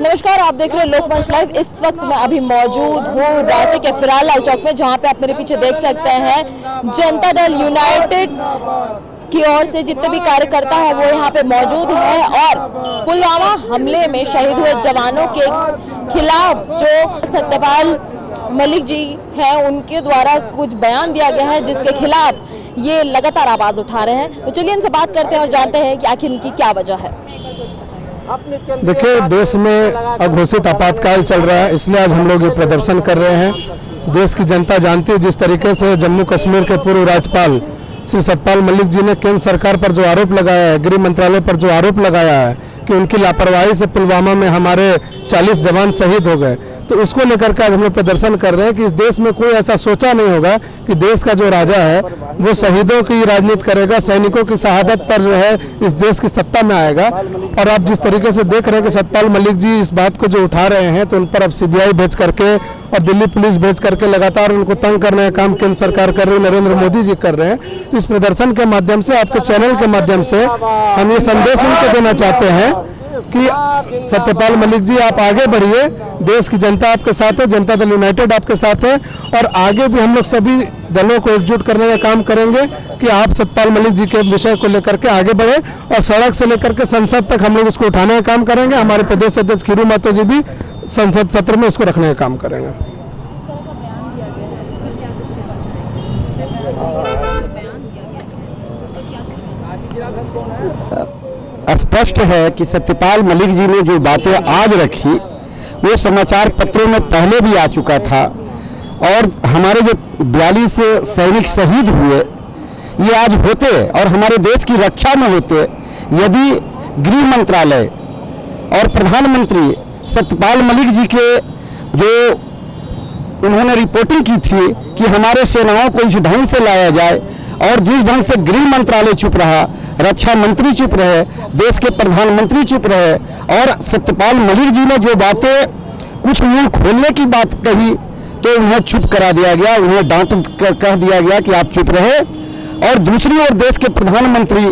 नमस्कार, आप देख रहे हैं लोकमंच लाइव। इस वक्त मैं अभी मौजूद हूँ रांची के फिरालाल चौक में, जहाँ पे आप मेरे पीछे देख सकते हैं जनता दल यूनाइटेड की ओर से जितने भी कार्यकर्ता है वो यहाँ पे मौजूद है। और पुलवामा हमले में शहीद हुए जवानों के खिलाफ जो सत्यपाल मलिक जी हैं उनके द्वारा कुछ बयान दिया गया है, जिसके खिलाफ ये लगातार आवाज उठा रहे हैं। तो चलिए इनसे बात करते हैं और जानते हैं कि आखिर इनकी क्या वजह है। देखिए, देश में अघोषित आपातकाल चल रहा है, इसलिए आज हम लोग ये प्रदर्शन कर रहे हैं। देश की जनता जानती है जिस तरीके से जम्मू कश्मीर के पूर्व राज्यपाल श्री सत्यपाल मलिक जी ने केंद्र सरकार पर जो आरोप लगाया है, गृह मंत्रालय पर जो आरोप लगाया है कि उनकी लापरवाही से पुलवामा में हमारे 40 जवान शहीद हो गए, तो उसको लेकर के आज हम लोग प्रदर्शन कर रहे हैं कि इस देश में कोई ऐसा सोचा नहीं होगा कि देश का जो राजा है वो शहीदों की राजनीति करेगा, सैनिकों की शहादत पर जो है इस देश की सत्ता में आएगा। और आप जिस तरीके से देख रहे हैं कि सत्यपाल मलिक जी इस बात को जो उठा रहे हैं, तो उन पर अब CBI भेज करके और दिल्ली पुलिस भेज करके लगातार उनको तंग करने का काम केंद्र सरकार कर रही है, नरेंद्र मोदी जी कर रहे हैं। तो इस प्रदर्शन के माध्यम से, आपके चैनल के माध्यम से हम ये संदेश उनको देना चाहते हैं कि सत्यपाल मलिक जी आप आगे बढ़िए, देश की जनता आपके साथ है, जनता दल यूनाइटेड आपके साथ है। और आगे भी हम लोग सभी दलों को एकजुट करने का काम करेंगे कि आप सत्यपाल मलिक जी के विषय को लेकर के आगे बढ़े और सड़क से लेकर के संसद तक हम लोग इसको उठाने का काम करेंगे। हमारे प्रदेश अध्यक्ष खीरू महतो जी भी संसद सत्र में इसको रखने का काम करेंगे। स्पष्ट है कि सत्यपाल मलिक जी ने जो बातें आज रखी वो समाचार पत्रों में पहले भी आ चुका था। और हमारे जो 42 सैनिक शहीद हुए ये आज होते और हमारे देश की रक्षा में होते यदि गृह मंत्रालय और प्रधानमंत्री सत्यपाल मलिक जी के जो उन्होंने रिपोर्टिंग की थी कि हमारे सेनाओं को इस ढंग से लाया जाए, और जिस ढंग से गृह मंत्रालय चुप रहा, रक्षा मंत्री चुप रहे, देश के प्रधानमंत्री चुप रहे, और सत्यपाल मलिक जी ने जो बातें कुछ मुंह खोलने की बात कही तो उन्हें चुप करा दिया गया, उन्हें डांट कह दिया गया कि आप चुप रहे। और दूसरी ओर देश के प्रधानमंत्री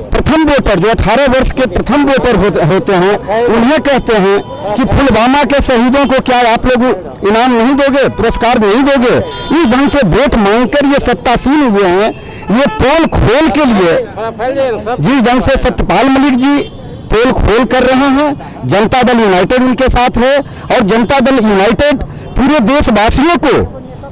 प्रथम वोटर जो 18 वर्ष के प्रथम वोटर होते हैं, उन्हें कहते हैं कि पुलवामा के शहीदों को क्या आप लोग इनाम नहीं दोगे, पुरस्कार नहीं दोगे। इस ढंग से वोट मांगकर ये सत्तासीन हुए हैं। ये पोल खोल के लिए जिस ढंग से सत्यपाल मलिक जी पोल खोल कर रहे हैं, जनता दल यूनाइटेड उनके साथ है। और जनता दल यूनाइटेड पूरे देशवासियों को,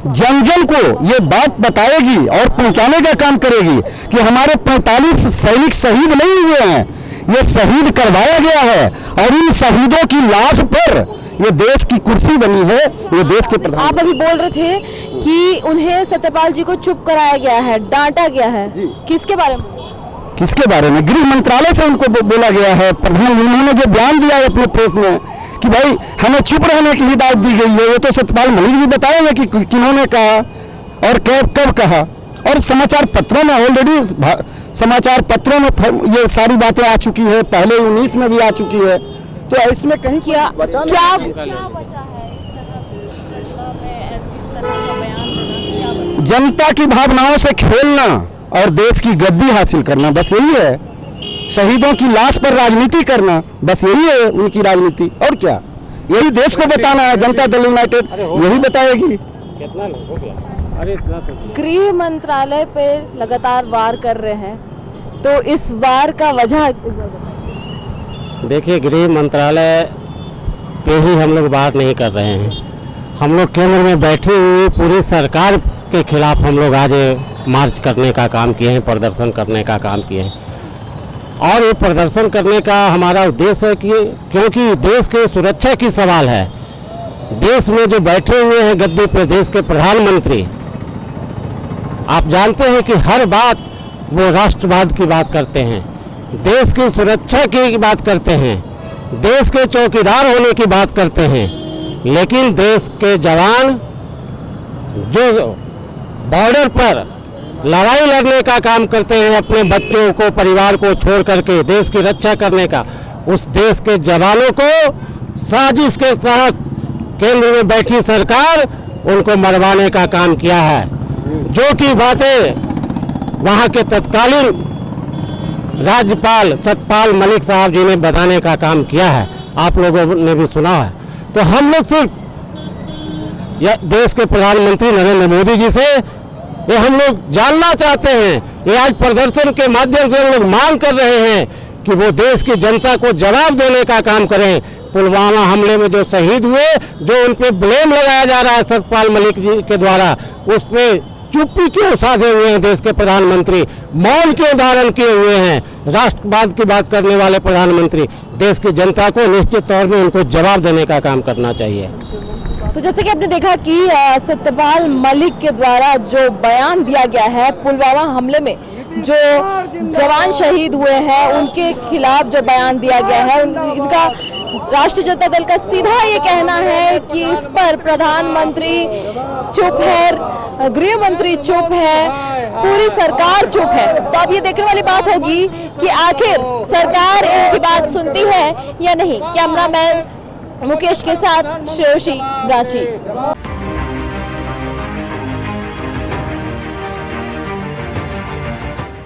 जन जन को ये बात बताएगी और पहुंचाने का काम करेगी कि हमारे 45 सैनिक शहीद नहीं हुए हैं, ये शहीद करवाया गया है। और इन शहीदों की लाश पर ये देश की कुर्सी बनी है, ये देश के प्रधान। आप अभी बोल रहे थे कि उन्हें सत्यपाल जी को चुप कराया गया है, डांटा गया है, किसके बारे में? किसके बारे में? गृह मंत्रालय से उनको बोला गया है। प्रधान उन्होंने जो बयान दिया है अपने प्रेस में कि भाई हमें चुप रहने की हिदायत दी गई है, वो तो सत्यपाल मलिक जी बताएंगे कि किन्होंने कहा और कब कहा। और समाचार पत्रों में ऑलरेडी समाचार पत्रों में ये सारी बातें आ चुकी है, पहले 19 में भी आ चुकी है। तो इसमें कहीं क्या वजह है जनता की भावनाओं से खेलना और देश की गद्दी हासिल करना, बस यही है। शहीदों की लाश पर राजनीति करना, बस यही है उनकी राजनीति। और क्या? यही देश को बताना है। जनता दल यूनाइटेड यही बताएगी। गृह मंत्रालय पे लगातार वार कर रहे हैं, तो इस वार का वजह? देखिए, गृह मंत्रालय पे ही हम लोग बात नहीं कर रहे हैं। हम लोग केंद्र में बैठी हुई पूरी सरकार के खिलाफ हम लोग आज मार्च करने का काम किए हैं, प्रदर्शन करने का काम किए हैं। और ये प्रदर्शन करने का हमारा उद्देश्य है कि क्योंकि देश के सुरक्षा की सवाल है। देश में जो बैठे हुए हैं गद्दी पे देश के प्रधानमंत्री, आप जानते हैं कि हर बात वो राष्ट्रवाद की बात करते हैं, देश की सुरक्षा की बात करते हैं, देश के चौकीदार होने की बात करते हैं। लेकिन देश के जवान जो बॉर्डर पर लड़ाई लड़ने का काम करते हैं, अपने बच्चों को, परिवार को छोड़ करके देश की रक्षा करने का, उस देश के जवानों को साजिश के तहत केंद्र में बैठी सरकार उनको मरवाने का काम किया है। जो कि बातें वहाँ के तत्कालीन राज्यपाल सत्यपाल मलिक साहब जी ने बताने का काम किया है, आप लोगों ने भी सुना है। तो हम लोग सिर्फ देश के प्रधानमंत्री नरेंद्र मोदी जी से ये हम लोग जानना चाहते हैं, ये आज प्रदर्शन के माध्यम से हम लोग मांग कर रहे हैं कि वो देश की जनता को जवाब देने का काम करें। पुलवामा हमले में जो शहीद हुए, जो उन पे ब्लेम लगाया जा रहा है सत्यपाल मलिक जी के द्वारा, उस पर चुप्पी क्यों साधे हुए हैं देश के प्रधानमंत्री, मौन क्यों धारण किए हुए हैं? राष्ट्रवाद की बात करने वाले प्रधानमंत्री देश की जनता को निश्चित तौर में उनको जवाब देने का काम करना चाहिए। तो जैसे कि आपने देखा कि सत्यपाल मलिक के द्वारा जो बयान दिया गया है, पुलवामा हमले में जो जवान शहीद हुए हैं उनके खिलाफ जो बयान दिया गया है, इनका राष्ट्रीय जनता दल का सीधा ये कहना है कि इस पर प्रधानमंत्री चुप है, गृह मंत्री चुप है, पूरी सरकार चुप है। तो अब ये देखने वाली बात होगी कि आखिर सरकार इनकी बात सुनती है या नहीं। कैमरामैन मुकेश के साथ श्रेयोशी रांची।